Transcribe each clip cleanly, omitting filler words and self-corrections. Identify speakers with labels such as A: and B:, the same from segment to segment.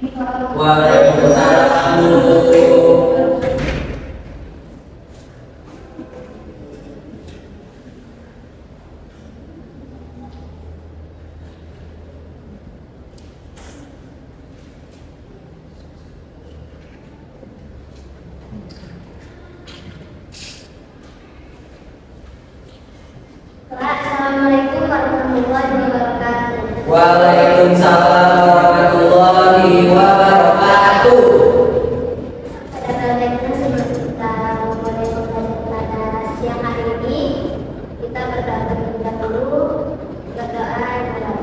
A: Waalaikumsalam.
B: Assalamualaikum warahmatullahi wabarakatuh.
A: Waalaikumsalam warahmatullahi wabarakatuh.
B: Pada baiknya sebelum kita mulai pada siang hari ini, kita berdoa terlebih dahulu. Berdoa adalah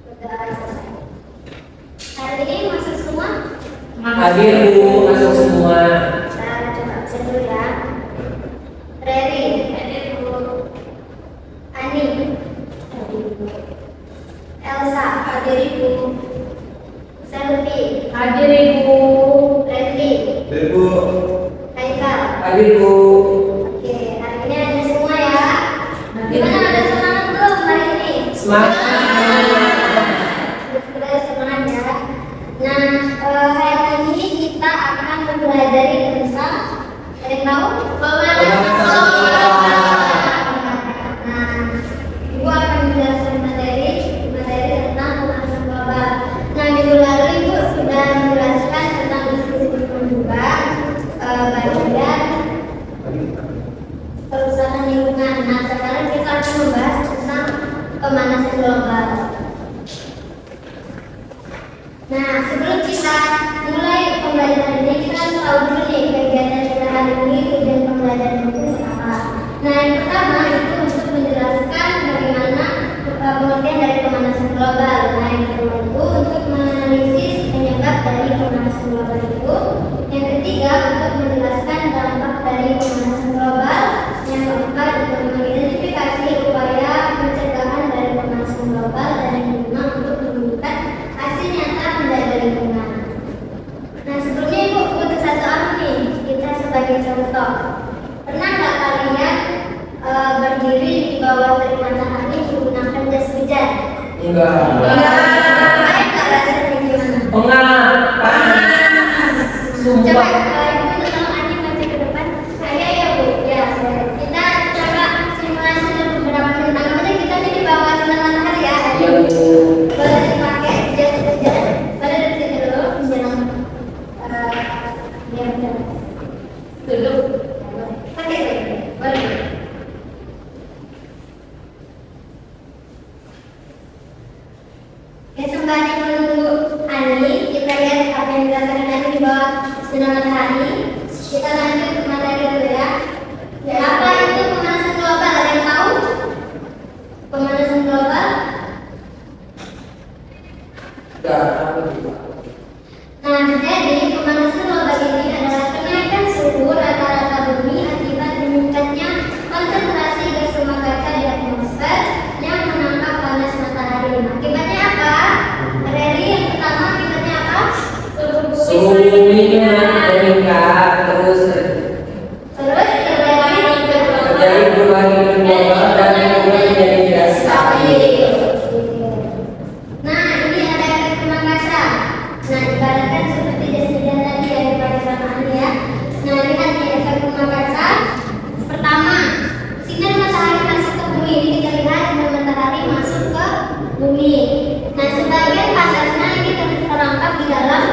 B: berdoa selesai. Hari ini masuk semua?
A: Hadir Bu, masuk semua.
B: Kita coba absen dulu ya. Reri, hadir Bu. Ani, hadir Bu. Elsa, hadir Ibu. Selvi,
C: Hadir Ibu.
B: Leslie,
A: Hadir Bu.
B: Haikal.
A: Hadir Bu.
B: Oke, hari ini ada semua ya. Gimana, ada semangat belum hari ini?
A: Semangat.
B: Sudah semangat ya. Nah, hari ini kita akan mempelajari tentang ada yang tahu?
A: Pemanasan global.
B: Nah, Ibu akan menjelaskan materi tentang pemanasan global. Nah, minggu lalu Ibu sudah menjelaskan tentang diskusi terbuka, bagian kerusakan lingkungan. Nah, sekarang kita akan membahas tentang pemanasan global. Nah, sebelum kita mulai pembelajaran ini, kita harus tahu dulu nih kegiatan kita hari ini, tujuan pembelajaran itu apa. Nah, yang pertama itu untuk menjelaskan bagaimana pengertian dari pemanasan global. Nah, yang kedua itu untuk menganalisis penyebab dari pemanasan global itu. Yang ketiga untuk menjelaskan dampak dari pemanasan global. Yang keempat untuk mengidentifikasi upaya pencegahan dari pemanasan global. Dan yang kelima untuk menunjukkan hasil nyata menjaga lingkungan. Nah, sebelumnya Ibu butuh satu apa nih? Kita sebagai contoh. Pernah nggak kalian berdiri di bawah terik matahari menggunakan jas hujan?
A: Enggak.
B: Kalian nggak rasanya gimana?
A: Pengap. Panas.
B: Coba
A: Sumpah.
B: Ibu minta tolong Ani maju ke depan. Saya ya Bu. Ya, kita coba simulasi dalam beberapa menit. Anggap aja kita nih di bawah sinar matahari ya.
A: Iya Bu.
B: Boleh dipakai jas hujan. Boleh dari sini dulu. Jangan diam diam. Duduk. Pakai boleh. Ya, sembari menunggu Ani, kita lihat apa yang dirasakan Ani di bawah sinar matahari. Kita lanjut ke materi dulu ya. Ya, apa itu pemanasan global? Ada yang tahu? Pemanasan global?
A: Enggak. Apa juga?
B: Nah, jadi pemanasan global ini adalah kenaikan suhu rata-rata bumi akibat meningkatnya konsentrasi gas rumah kaca di atmosfer yang menangkap panas matahari. Akibatnya apa? Reri, yang pertama akibatnya apa?
A: Suhu bumi meningkat terus
B: Terus
A: terjadi perubahan iklim global dan lingkungan menjadi tidak stabil.
B: Nah, ini ada efek rumah kaca. Nah, ibaratkan seperti jas hujan tadi yang dipakai sama Ani ya. Nah, lihat nih efek rumah kaca. Pertama, sinar matahari masuk ke bumi. Ini kita lihat sinar matahari masuk ke bumi. Nah, sebagian panasnya ini terperangkap di dalam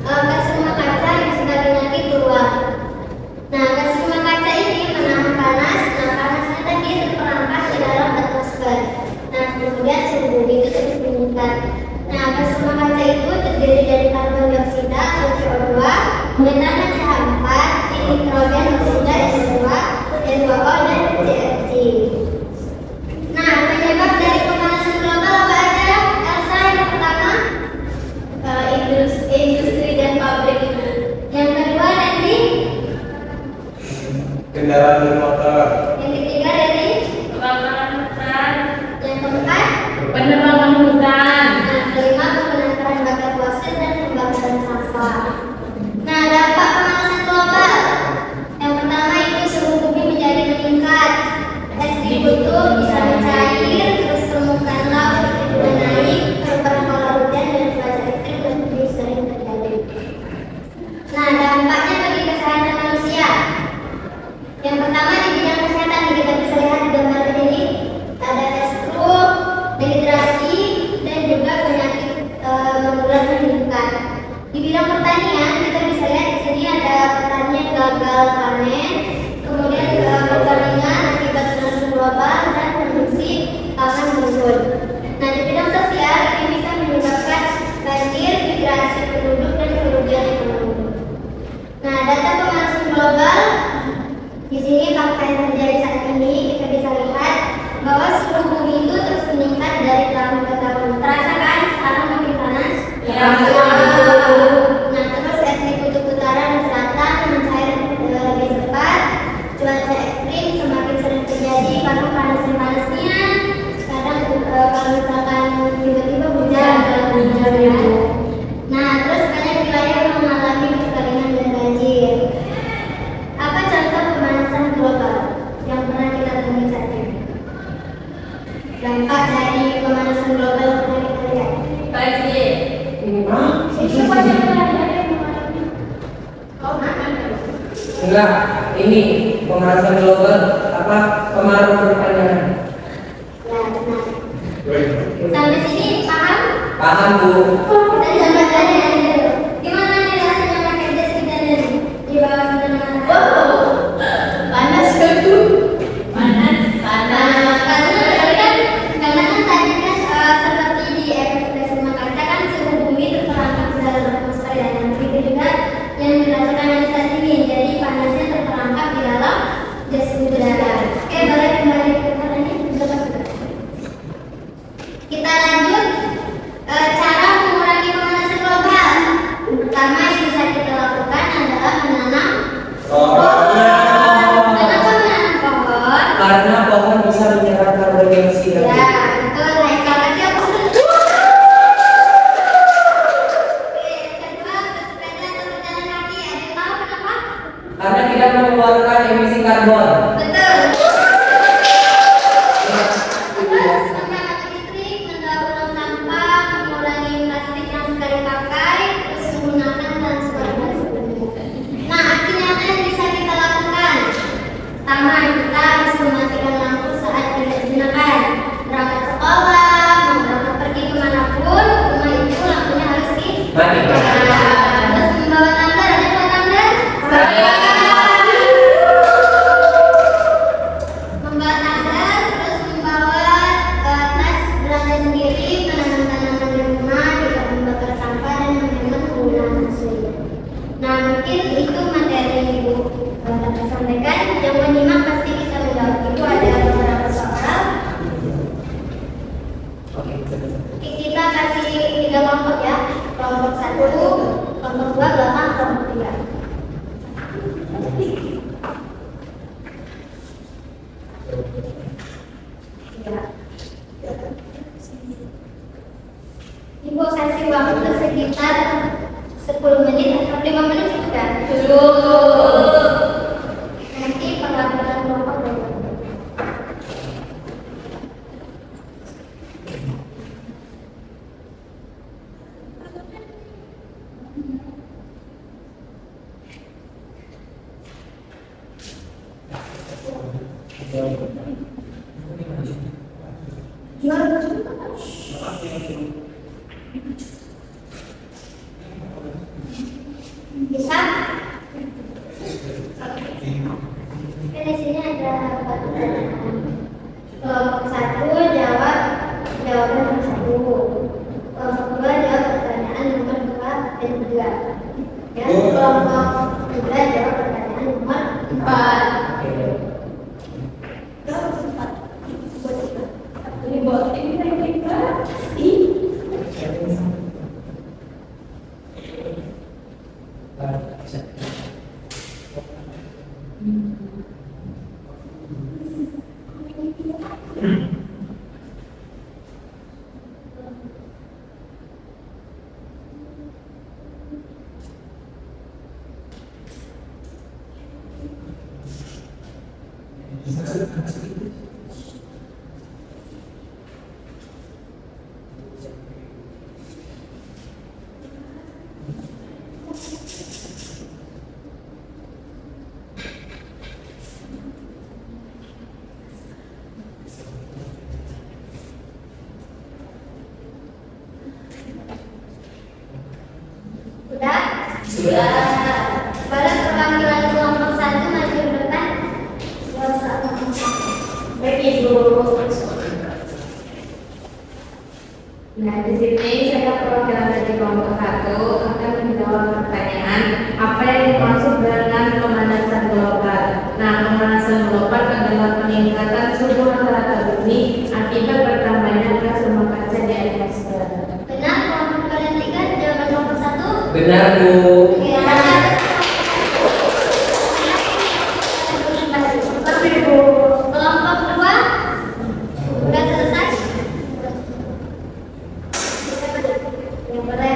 B: gas rumah kaca yang sebagian lagi keluar. Nah, gas rumah kaca ini menahan panas. Nah, panasnya tadi terperangkap di dalam atmosfer. Nah, kemudian suhu bumi itu terus meningkat. Nah, gas rumah kaca itu terdiri dari karbon dioksida atau CO2, metana CH4, nitrogen oksida SO2, N2O, dan CFC. Nah, penyebab dari pemanasan global apa aja? Elsa, yang pertama, industri dan pabrik.
A: Enggak, ini pemanasan global apa pengaruh pertanyaan.
B: Ya, benar. Sampai sini paham?
A: Paham Bu?
B: Kita coba tanya dulu. Gimana nih rasanya pakai jas hujan ini? Di bawah sana.
C: Panas kan tuh? Panas.
B: Karena kan tadi kan seperti di efek tes rumah kaca kan suhu bumi terperangkap di dalam atmosfer ya. Dan begitu juga yang dirasakan oleh saat ini. Jadi panasnya terperangkap di dalam jas udara. Oke, boleh kembali ke pertanyaan ini. Kita lanjut. Cara mengurangi pemanasan global. Pertama yang bisa kita lakukan adalah menanam pohon. Kenapa menanam pohon?
A: Karena pohon bisa menyerap karbon dioksida.
B: Ya, betul. Naik kelas ya, Bu. Oke, yang kedua, bersepeda atau berjalan kaki. Ada yang tahu kenapa?
A: Karena tidak mengeluarkan emisi karbon.
B: Betul. Terus menghemat listrik, mendaur ulang sampah, mengurangi plastik yang sekali pakai, terus menggunakan transportasi umum. Nah, aksi nyata yang bisa kita lakukan. Pertama, kita harus mematikan lampu saat tidak digunakan. Berangkat sekolah, mau berangkat pergi kemanapun, rumah itu lampunya harus
A: Matikan.
B: Terus membawa tumbler, ada bawa tumbler? Membawa tumbler, terus membawa tas belanja sendiri, menanam tanaman di rumah, tidak membakar sampah dan menghemat penggunaan listrik. Nah, mungkin itu materi yang Ibu dapat sampaikan. Yang menyimak pasti bisa menjawab. Itu ada beberapa soal.
A: Oke.
B: Kita kasih 3 kelompok ya. Kelompok 1, kelompok 2, belakang, kelompok 3. Ibu kasih waktu sekitar 10 menit atau 5 menit cukup kan? Cukup. Nanti pengaturan kelompok berikutnya. Bisa? Oke, di sini ada pertanyaan. Kelompok 1 jawab jawaban nomor 1. Kelompok 2 jawab pertanyaan nomor 2 dan 3. Ya, kelompok 3 jawab pertanyaan nomor 4.
C: Ini buat ini kita.
B: Sudah?
A: Sudah.
B: Boleh perwakilan kelompok 1 maju ke depan.
C: Baik Ibu. Nah, di sini saya perwakilan dari kelompok 1 akan menjawab pertanyaan apa yang dimaksud dengan pemanasan global. Nah, pemanasan global adalah peningkatan suhu rata-rata bumi akibat bertambahnya gas rumah kaca di atmosfer.
B: Benar, kelompok 2 dan 3 jawaban kelompok 1.
A: Benar Bu.
B: Ya.
C: Tapi Ibu,
B: Kelompok 2 sudah selesai. Yang boleh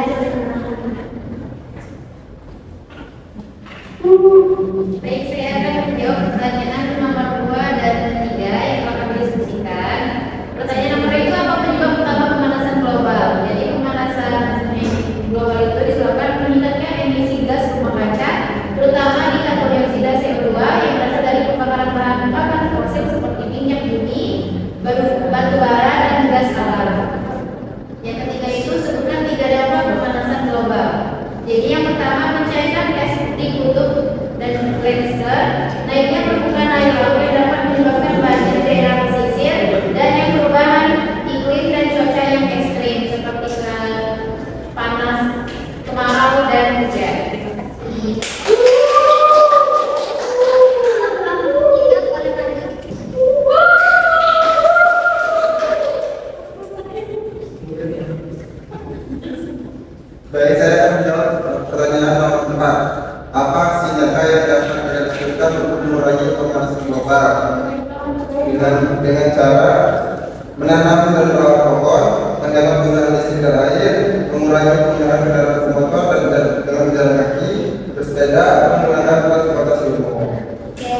C: baik, saya akan menjawab pertanyaan nomor 2 dan 3 yang akan didiskusikan. Pertanyaan nomor itu, apa penyebab utama pemanasan global? Jadi pemanasan global itu disebabkan meningkatnya emisi
D: dengan cara menanam dan merawat pohon, menjaga penggunaan listrik dan air, mengurangi penggunaan kendaraan bermotor dan dengan berjalan kaki, bersepeda, atau menggunakan transportasi umum.
B: Oke.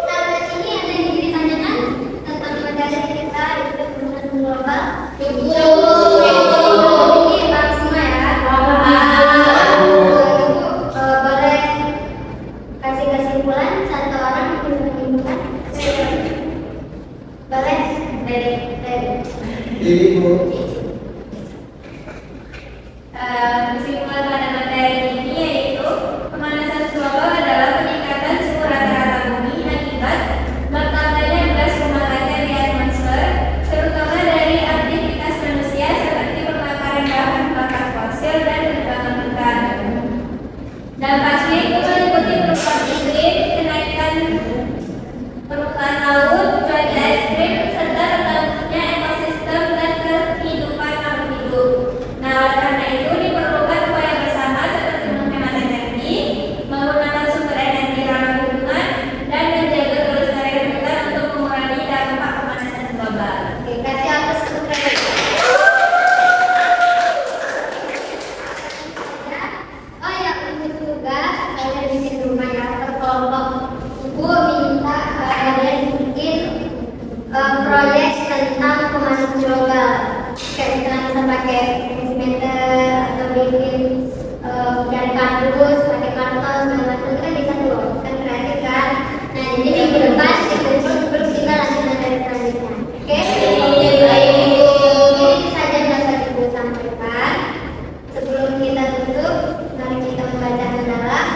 B: Sampai sini ada yang ingin ditanyakan tentang materi kita itu pembangunan global. Ibu, ini Pak semua ya. Boleh kasih kesimpulan satu orang bisa menyimpulkan. Boleh? Ready.
D: Ibu.
C: Kesimpulan pada materi ini yaitu pemanasan global adalah peningkatan suhu rata-rata bumi akibat bertambahnya gas rumah kaca di atmosfer, terutama dari aktivitas manusia seperti pembakaran bahan bakar fosil dan penebangan hutan. Dampaknya itu meliputi perubahan iklim, kenaikan permukaan laut, cuaca ekstrim, serta terganggunya ekosistem dan kehidupan makhluk hidup. Nah, oleh karena itu diperlukan upaya bersama seperti menghemat energi, menggunakan sumber energi ramah lingkungan, dan menjaga kelestarian hutan untuk mengurangi dampak pemanasan global.
B: Oke, kasih aplaus untuk kalian. Oh ya, untuk tugas kalian di sini rumah ya, berkelompok. Ibu minta kalian bikin proyek tentang pemanasan global. Kayak misalnya bisa pakai meter atau bikin dari kardus, pakai karton, segala macam itu kan bisa tuh, kan kreatif kan. Nah, jadi minggu depan sebelum kita lanjut materi selanjutnya. Oke? Ini saja yang dapat ibu sampaikan. Sebelum kita tutup, mari kita membaca mendalam.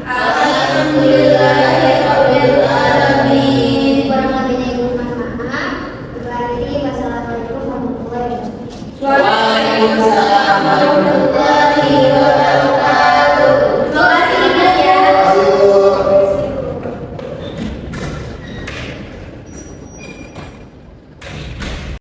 B: Alhamdulillahirrahmanirrahim. Kurang lebihnya ibu mohon maaf. Wassalamualaikum warahmatullahi wabarakatuh.
A: Waalaikumsalam warahmatullahi